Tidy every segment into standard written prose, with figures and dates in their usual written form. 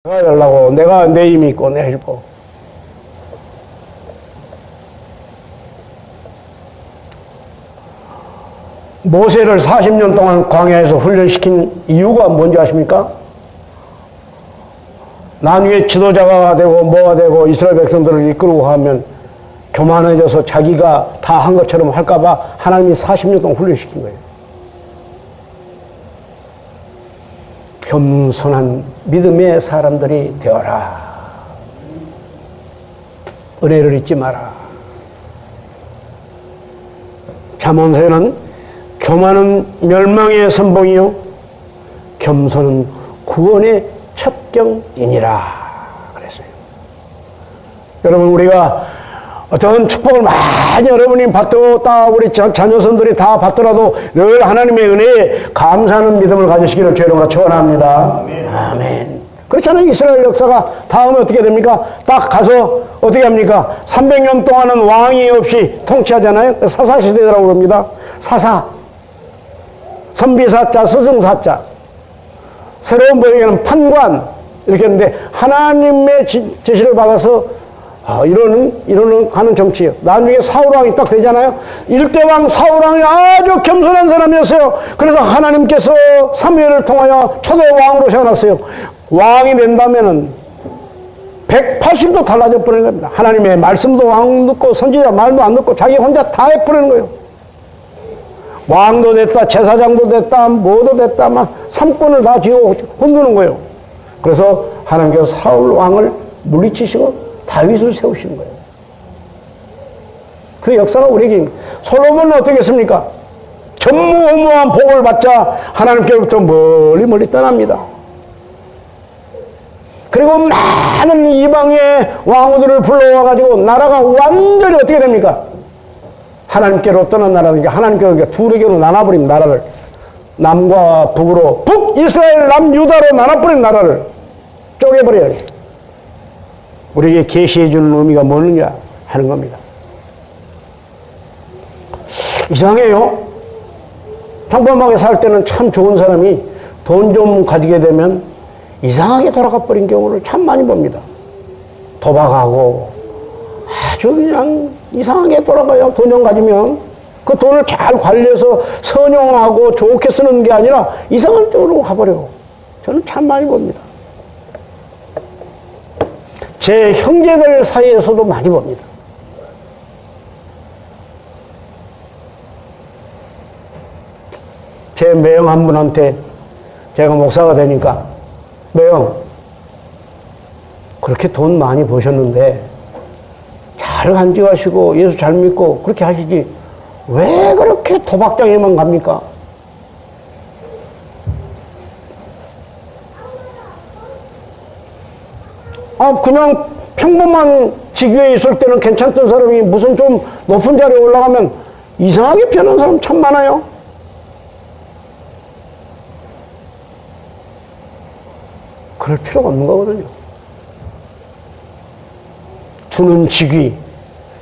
내가 하려고 내가 내 힘이 있고 내 help. 모세를 40년 동안 광야에서 훈련시킨 이유가 뭔지 아십니까? 나중에 지도자가 되고 뭐가 되고 이스라엘 백성들을 이끌고 가면 교만해져서 자기가 다 한 것처럼 할까봐 하나님이 40년 동안 훈련시킨 거예요. 겸손한 믿음의 사람들이 되어라. 은혜를 잊지 마라. 잠언서에는 교만은 멸망의 선봉이요 겸손은 구원의 첩경이니라 그랬어요. 여러분, 우리가 어떤 축복을 많이 여러분이 받았다, 우리 자녀선들이 다 받더라도 늘 하나님의 은혜에 감사하는 믿음을 가지시기를 주여로 축원합니다. 아멘. 그렇잖아요. 이스라엘 역사가 다음에 어떻게 됩니까? 딱 가서 어떻게 합니까? 300년 동안은 왕이 없이 통치하잖아요. 사사시대라고 그럽니다. 사사, 선비사자, 스승사자, 새로운 번역에는 판관 이렇게 했는데 하나님의 지시를 받아서 이러는 가는 정치예요. 나중에 사울왕이 딱 되잖아요. 일대왕 사울왕이 아주 겸손한 사람이었어요. 그래서 하나님께서 사무엘을 통하여 초대 왕으로 세워놨어요. 왕이 된다면은 180도 달라져 버리는 겁니다. 하나님의 말씀도 안 듣고 선지자 말도 안 듣고 자기 혼자 다 해버리는 거예요. 왕도 됐다, 제사장도 됐다, 뭐도 됐다, 막 삼권을 다 쥐고 흔드는 거예요. 그래서 하나님께서 사울 왕을 물리치시고 다윗을 세우신 거예요. 그 역사가 우리에게. 솔로몬은 어떻게 했습니까? 전무후무한 복을 받자 하나님께로부터 멀리 떠납니다. 그리고 많은 이방의 왕후들을 불러와가지고 나라가 완전히 어떻게 됩니까? 하나님께로 떠난 나라니까 하나님께로 둘에게로 나눠버린 나라를, 남과 북으로, 북이스라엘, 남유다로 나눠버린 나라를 쪼개버려요. 우리에게 계시해 주는 의미가 뭐느냐 하는 겁니다. 이상해요. 평범하게 살 때는 참 좋은 사람이 돈 좀 가지게 되면 이상하게 돌아가 버린 경우를 참 많이 봅니다. 도박하고 아주 그냥 이상하게 돌아가요. 돈 좀 가지면 그 돈을 잘 관리해서 선용하고 좋게 쓰는 게 아니라 이상한 쪽으로 가버려요. 저는 참 많이 봅니다. 제 형제들 사이에서도 많이 봅니다. 제 매형 한 분한테 제가 목사가 되니까, 매형, 그렇게 돈 많이 버셨는데 잘 간직하시고 예수 잘 믿고 그렇게 하시지 왜 그렇게 도박장에만 갑니까? 그냥 평범한 직위에 있을 때는 괜찮던 사람이 무슨 좀 높은 자리에 올라가면 이상하게 변한 사람 참 많아요. 그럴 필요가 없는 거거든요. 주는 직위,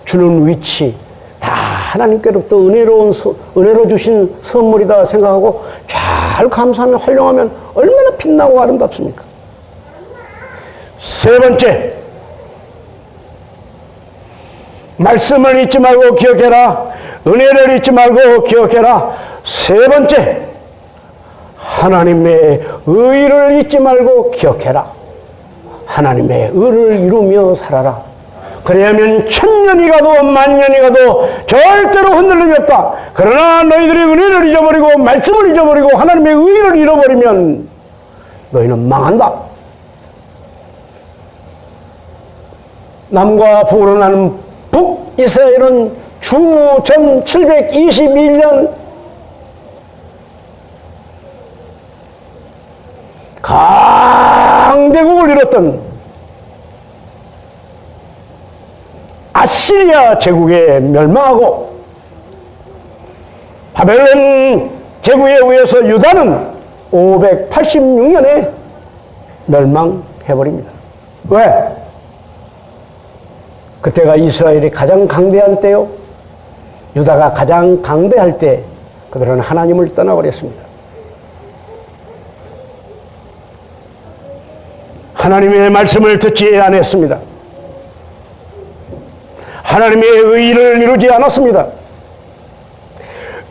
주는 위치, 다 하나님께로부터 은혜로 주신 선물이다 생각하고 잘 감사하며 활용하면 얼마나 빛나고 아름답습니까? 세 번째, 말씀을 잊지 말고 기억해라. 은혜를 잊지 말고 기억해라. 세 번째, 하나님의 의를 잊지 말고 기억해라. 하나님의 의를 이루며 살아라. 그래야면 1000년이 가도 10,000년이 가도 절대로 흔들림이 없다. 그러나 너희들이 은혜를 잊어버리고 말씀을 잊어버리고 하나님의 의를 잃어버리면 너희는 망한다. 남과 북으로 나는 북이스라엘은 주전 721년 강대국을 이뤘던 아시리아 제국에 멸망하고 바벨론 제국에 의해서 유다는 586년에 멸망해버립니다. 왜? 그때가 이스라엘이 가장 강대한 때요. 유다가 가장 강대할 때 그들은 하나님을 떠나버렸습니다. 하나님의 말씀을 듣지 않았습니다. 하나님의 의를 이루지 않았습니다.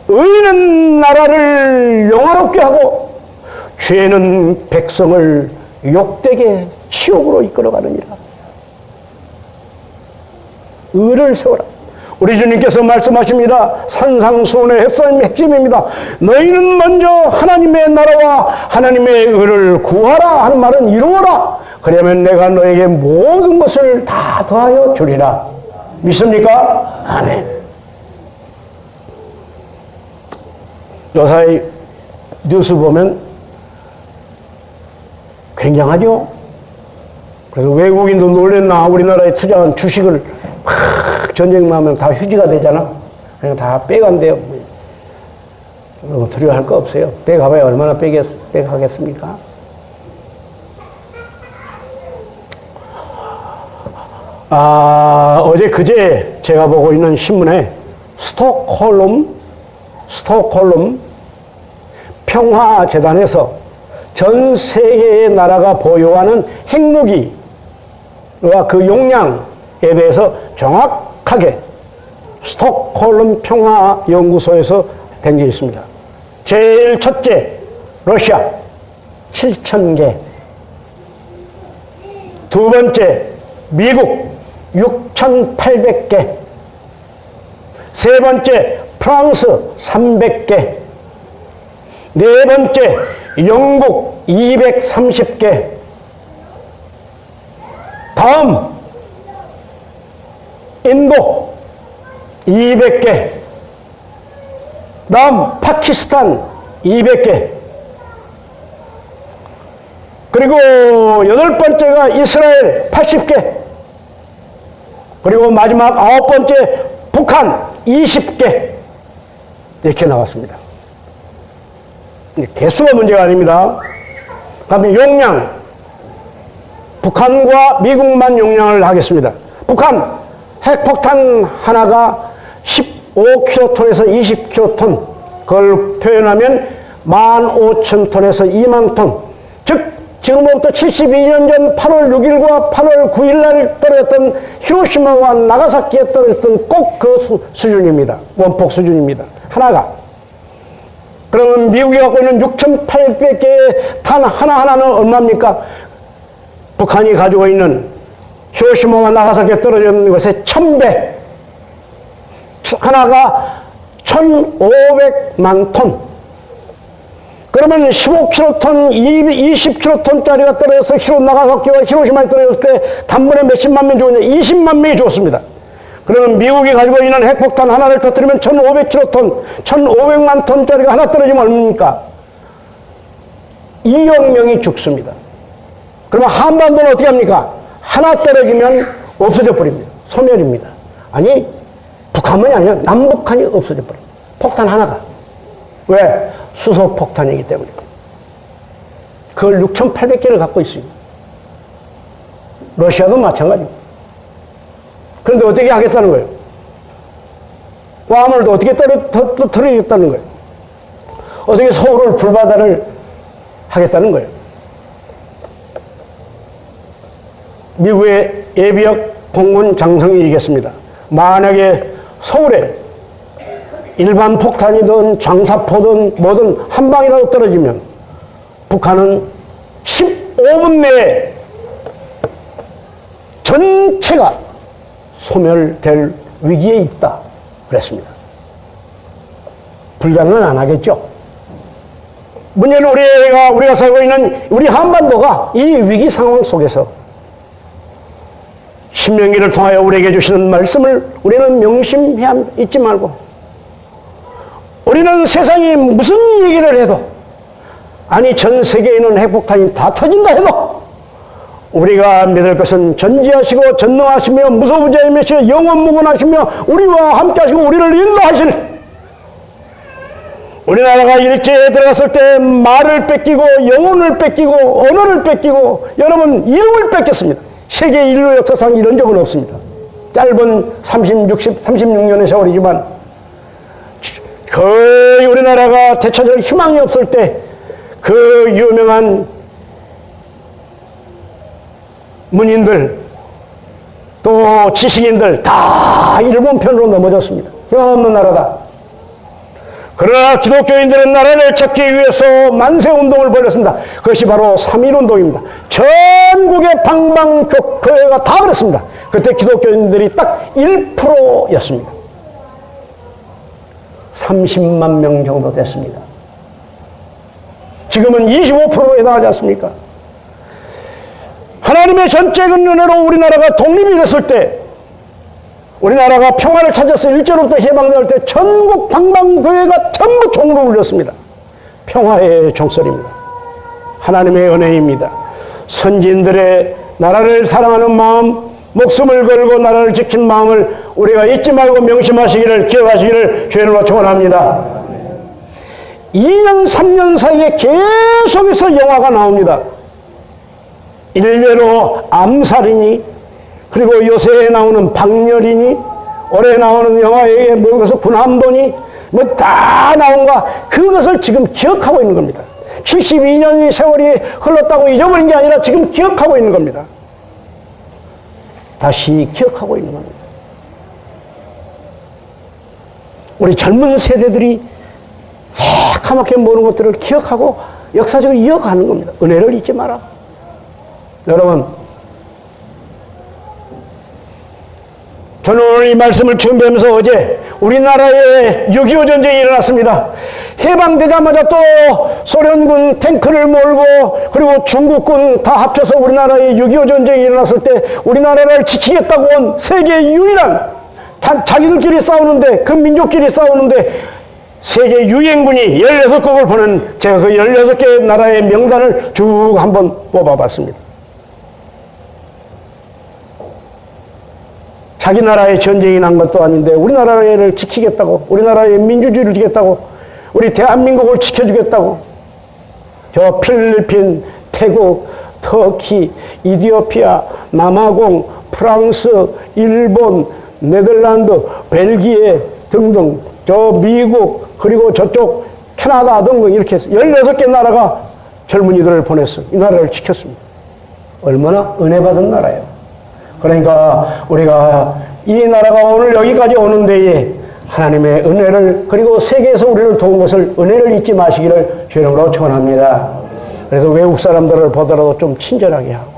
의는 나라를 영화롭게 하고 죄는 백성을 욕되게 지옥으로 이끌어가느니라. 의를 세워라. 우리 주님께서 말씀하십니다. 산상수훈의 햇살의 핵심입니다. 너희는 먼저 하나님의 나라와 하나님의 의를 구하라 하는 말은 이루어라. 그러면 내가 너에게 모든 것을 다 더하여 주리라. 믿습니까? 아멘. 요사이 뉴스 보면 굉장하죠? 그래서 외국인도 놀랬나 우리나라에 투자한 주식을 막 전쟁 나면 다 휴지가 되잖아. 그냥 다 빼간대요. 두려워할 거 없어요. 빼가봐야 얼마나 빼가겠습니까? 어제 그제 제가 보고 있는 신문에 스톡홀름 평화재단에서 전 세계의 나라가 보유하는 핵무기와 그 용량에 대해서 정확하게 스톡홀름 평화연구소에서 된 게 있습니다. 제일 첫째, 러시아 7,000개. 두 번째, 미국 6,800개. 세 번째, 프랑스 300개. 네 번째, 영국 230개. 다음, 인도 200개. 다음, 파키스탄 200개. 그리고 여덟 번째가 이스라엘 80개. 그리고 마지막 아홉 번째, 북한 20개. 이렇게 나왔습니다. 개수가 문제가 아닙니다. 그다음에 용량, 북한과 미국만 용량을 하겠습니다. 북한 핵폭탄 하나가 15킬로톤에서 20킬로톤, 그걸 표현하면 15,000톤에서 2만 톤. 즉 지금부터 72년 전 8월 6일과 8월 9일 날 떨어졌던 히로시마와 나가사키에 떨어졌던 꼭 그 수준입니다. 원폭 수준입니다. 하나가. 그러면 미국이 갖고 있는 6,800개의 탄 하나하나는 얼마입니까? 북한이 가지고 있는 히로시마와 나가사키에 떨어진 것의 1,000배. 하나가 1,500만 톤. 그러면 15킬로톤, 20킬로톤짜리가 떨어져서 나가사키와 히로시마에 떨어졌을 때 단번에 몇십만 명 죽었냐? 20만 명이 죽었습니다. 그러면 미국이 가지고 있는 핵폭탄 하나를 터뜨리면 1,500킬로톤, 1,500만 톤짜리가 하나 떨어지면 얼마입니까? 2억 명이 죽습니다. 그러면 한반도는 어떻게 합니까? 하나 떨어지면 없어져 버립니다. 소멸입니다. 아니, 북한만이 아니라 남북한이 없어져 버립니다. 폭탄 하나가. 왜? 수소폭탄이기 때문에. 그걸 6,800개를 갖고 있습니다. 러시아도 마찬가지고. 그런데 어떻게 하겠다는 거예요? 괌을 어떻게 떨어지겠다는 거예요? 어떻게 서울을 불바다를 하겠다는 거예요? 미국의 예비역 공군 장성이 얘기했습니다. 만약에 서울에 일반 폭탄이든 장사포든 뭐든 한 방이라도 떨어지면 북한은 15분 내에 전체가 소멸될 위기에 있다 그랬습니다. 불가능은 안 하겠죠. 문제는 우리가 살고 있는 우리 한반도가 이 위기 상황 속에서 신명기를 통하여 우리에게 주시는 말씀을 우리는 명심해야 잊지 말고, 우리는 세상이 무슨 얘기를 해도, 아니 전 세계에 있는 핵폭탄이 다 터진다 해도 우리가 믿을 것은 전지하시고 전능하시며 무소부재이시며 영원무궁하시며 우리와 함께 하시고 우리를 인도하시는, 우리나라가 일제에 들어갔을 때 말을 뺏기고 영혼을 뺏기고 언어를 뺏기고 여러분 이름을 뺏겼습니다. 세계 인류 역사상 이런 적은 없습니다. 짧은 36년의 세월이지만 거의 우리나라가 되찾을 희망이 없을 때 그 유명한 문인들, 또 지식인들 다 일본 편으로 넘어졌습니다. 희망 없는 나라다. 그러나 기독교인들은 나라를 찾기 위해서 만세운동을 벌였습니다. 그것이 바로 3.1운동입니다. 전국의 방방교회가 다 그랬습니다. 그때 기독교인들이 딱 1%였습니다. 30만 명 정도 됐습니다. 지금은 25%에 나가지 않습니까? 하나님의 전적인 은혜로 우리나라가 독립이 됐을 때, 우리나라가 평화를 찾아서 일제로부터 해방될 때 전국 방방교회가 전부 종으로 울렸습니다. 평화의 종소리입니다. 하나님의 은혜입니다. 선진들의 나라를 사랑하는 마음, 목숨을 걸고 나라를 지킨 마음을 우리가 잊지 말고 명심하시기를, 기억하시기를 주의로 축원합니다. 2년 3년 사이에 계속해서 영화가 나옵니다. 일례로 암살이니, 그리고 요새 나오는 박렬이니, 올해 나오는 영화에 뭐여서 군함도니, 뭐 다 나온가, 그것을 지금 기억하고 있는 겁니다. 72년이 세월이 흘렀다고 잊어버린 게 아니라 지금 기억하고 있는 겁니다. 다시 기억하고 있는 겁니다. 우리 젊은 세대들이 새카맣게 모르는 것들을 기억하고 역사적으로 이어가는 겁니다. 은혜를 잊지 마라. 여러분, 저는 오늘 이 말씀을 준비하면서 어제 우리나라에 6.25 전쟁이 일어났습니다. 해방되자마자 또 소련군 탱크를 몰고, 그리고 중국군 다 합쳐서 우리나라에 6.25 전쟁이 일어났을 때 우리나라를 지키겠다고 온 세계 유일한, 자기들끼리 싸우는데, 그 민족끼리 싸우는데 세계 유엔군이 16국을 보낸, 제가 그 16개 나라의 명단을 쭉 한번 뽑아봤습니다. 자기 나라에 전쟁이 난 것도 아닌데 우리나라를 지키겠다고, 우리나라의 민주주의를 지키겠다고, 우리 대한민국을 지켜주겠다고 저 필리핀, 태국, 터키, 이디오피아, 남아공, 프랑스, 일본, 네덜란드, 벨기에 등등, 저 미국, 그리고 저쪽 캐나다 등등 이렇게 해서 16개 나라가 젊은이들을 보냈어요. 이 나라를 지켰습니다. 얼마나 은혜 받은 나라예요. 그러니까 우리가 이 나라가 오늘 여기까지 오는 데에 하나님의 은혜를, 그리고 세계에서 우리를 도운 것을, 은혜를 잊지 마시기를 주님으로 축원합니다. 그래서 외국 사람들을 보더라도 좀 친절하게 하고,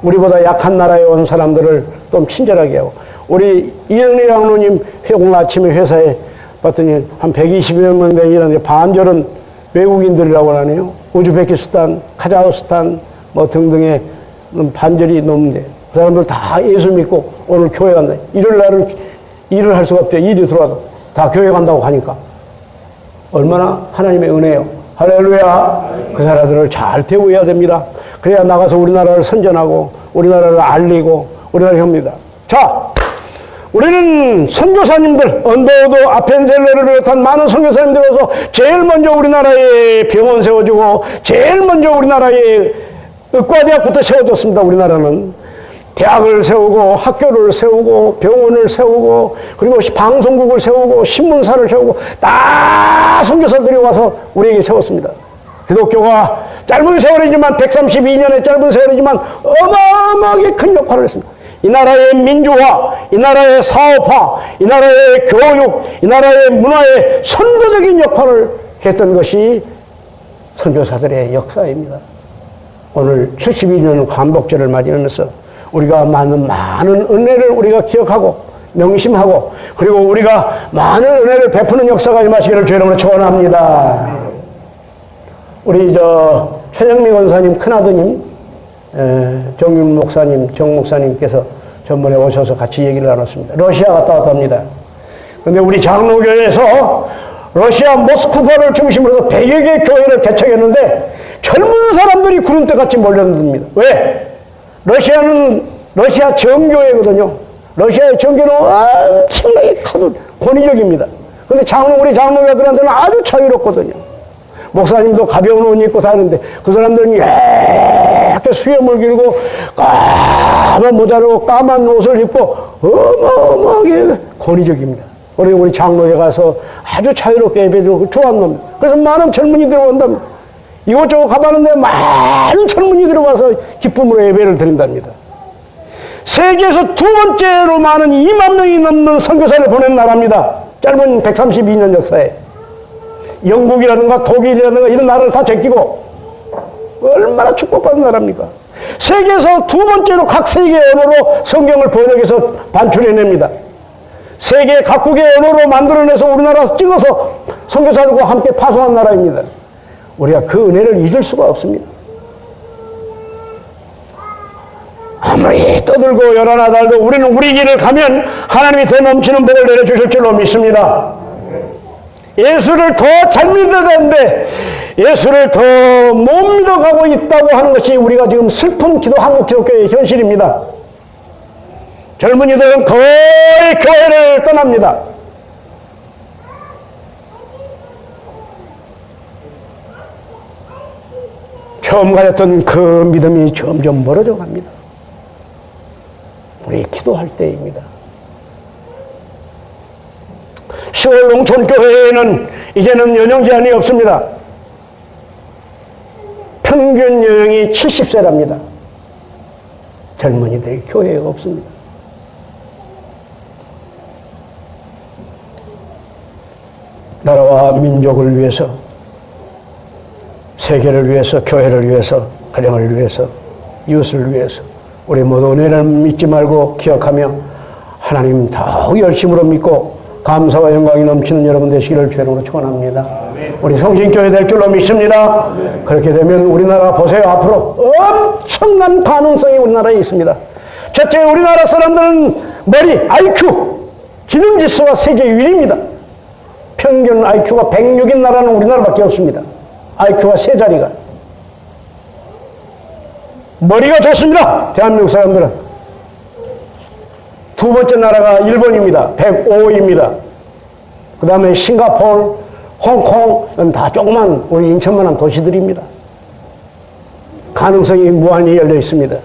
우리보다 약한 나라에 온 사람들을 좀 친절하게 하고, 우리 이영래 장로님 회공 아침에 회사에 봤더니 한 120여 명 되는데 반절은 외국인들이라고 하네요. 우즈베키스탄, 카자흐스탄 뭐 등등의 반절이 넘는데 그 사람들 다 예수 믿고 오늘 교회 간다. 일요일 날은 일을 할 수가 없대. 일이 들어와도 다 교회 간다고 하니까 얼마나 하나님의 은혜요. 할렐루야. 그 사람들을 잘 대우해야 됩니다. 그래야 나가서 우리나라를 선전하고 우리나라를 알리고 우리나라를 합니다. 자, 우리는 선교사님들, 언더우드, 아펜젤레를 비롯한 많은 선교사님들로서 제일 먼저 우리나라에 병원 세워주고 제일 먼저 우리나라에 의과대학부터 세워줬습니다. 우리나라는 대학을 세우고 학교를 세우고 병원을 세우고 그리고 방송국을 세우고 신문사를 세우고 다 선교사들이 와서 우리에게 세웠습니다. 기독교가 짧은 세월이지만 132년의 짧은 세월이지만 어마어마하게 큰 역할을 했습니다. 이 나라의 민주화, 이 나라의 사업화, 이 나라의 교육, 이 나라의 문화의 선도적인 역할을 했던 것이 선교사들의 역사입니다. 오늘 72년 광복절을 맞이하면서 우리가 많은 은혜를 우리가 기억하고 명심하고 그리고 우리가 많은 은혜를 베푸는 역사가 임하시기를 주의 이름으로 축원합니다. 우리 최정미 권사님 큰아드님, 정윤 목사님, 정 목사님께서 전번에 오셔서 같이 얘기를 나눴습니다. 러시아 갔다 왔답니다. 근데 우리 장로교회에서 러시아 모스크바를 중심으로 해서 100여 개 교회를 개척했는데 젊은 사람들이 구름대같이 몰려듭니다. 왜? 러시아는 러시아 정교회거든요. 러시아의 정교는 엄청나게 권위적입니다. 근데 우리 장로교들한테는 아주 자유롭거든요. 목사님도 가벼운 옷 입고 다니는데 그 사람들은 이렇게 수염을 길고 까만 모자로 까만 옷을 입고 어마어마하게 권위적입니다. 그리고 우리 장로에 가서 아주 자유롭게 예배드리고 좋아합니다. 그래서 많은 젊은이들이 온답니다. 이곳저곳 가봤는데 많은 젊은이들이 와서 기쁨으로 예배를 드린답니다. 세계에서 두 번째로 많은 2만 명이 넘는 선교사를 보낸 나라입니다. 짧은 132년 역사에. 영국이라든가 독일이라든가 이런 나라를 다 제끼고 얼마나 축복받은 나라입니까? 세계에서 두 번째로 각 세계 언어로 성경을 번역해서 반출해냅니다. 세계 각국의 언어로 만들어내서 우리나라 찍어서 선교사들과 함께 파송한 나라입니다. 우리가 그 은혜를 잊을 수가 없습니다. 아무리 떠들고 열하나달도 우리는 우리 길을 가면 하나님이 더 넘치는 복을 내려주실 줄로 믿습니다. 예수를 더 잘 믿어야 되는데 예수를 더 못 믿어가고 있다고 하는 것이 우리가 지금 슬픈 한국 기독교의 현실입니다. 젊은이들은 거의 교회를 떠납니다. 처음 가졌던 그 믿음이 점점 멀어져 갑니다. 우리 기도할 때입니다. 10월 농촌교회에는 이제는 연령 제한이 없습니다. 평균 연령이 70세랍니다. 젊은이들이 교회에 없습니다. 나라와 민족을 위해서, 세계를 위해서, 교회를 위해서, 가정을 위해서, 이웃을 위해서 우리 모두 은혜를 잊지 말고 기억하며 하나님 더욱 열심으로 믿고 감사와 영광이 넘치는 여러분 되시기를 주님으로 축원합니다. 우리 성신교회 될 줄로 믿습니다. 그렇게 되면 우리나라 보세요. 앞으로 엄청난 가능성이 우리나라에 있습니다. 첫째, 우리나라 사람들은 머리, IQ, 지능지수가 세계 1위입니다. 평균 IQ가 106인 나라는 우리나라밖에 없습니다. IQ가 세 자리가. 머리가 좋습니다. 대한민국 사람들은. 두 번째 나라가 일본입니다. 105입니다. 그 다음에 싱가포르, 홍콩은 다 조그만 우리 인천만한 도시들입니다. 가능성이 무한히 열려 있습니다.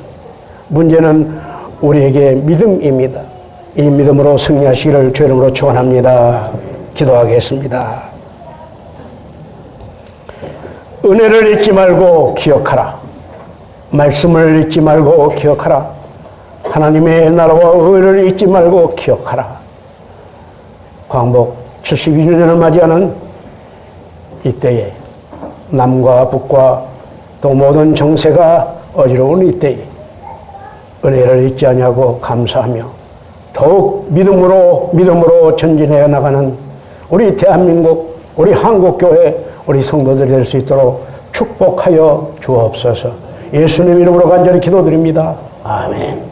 문제는 우리에게 믿음입니다. 이 믿음으로 승리하시기를 주의 이름으로 축원합니다. 기도하겠습니다. 은혜를 잊지 말고 기억하라. 말씀을 잊지 말고 기억하라. 하나님의 나라와 의를 잊지 말고 기억하라. 광복 72주년을 맞이하는 이때에 남과 북과 또 모든 정세가 어지러운 이때에 은혜를 잊지 아니하고 감사하며 더욱 믿음으로 전진해 나가는 우리 대한민국, 우리 한국교회, 우리 성도들이 될 수 있도록 축복하여 주옵소서. 예수님 이름으로 간절히 기도드립니다. 아멘.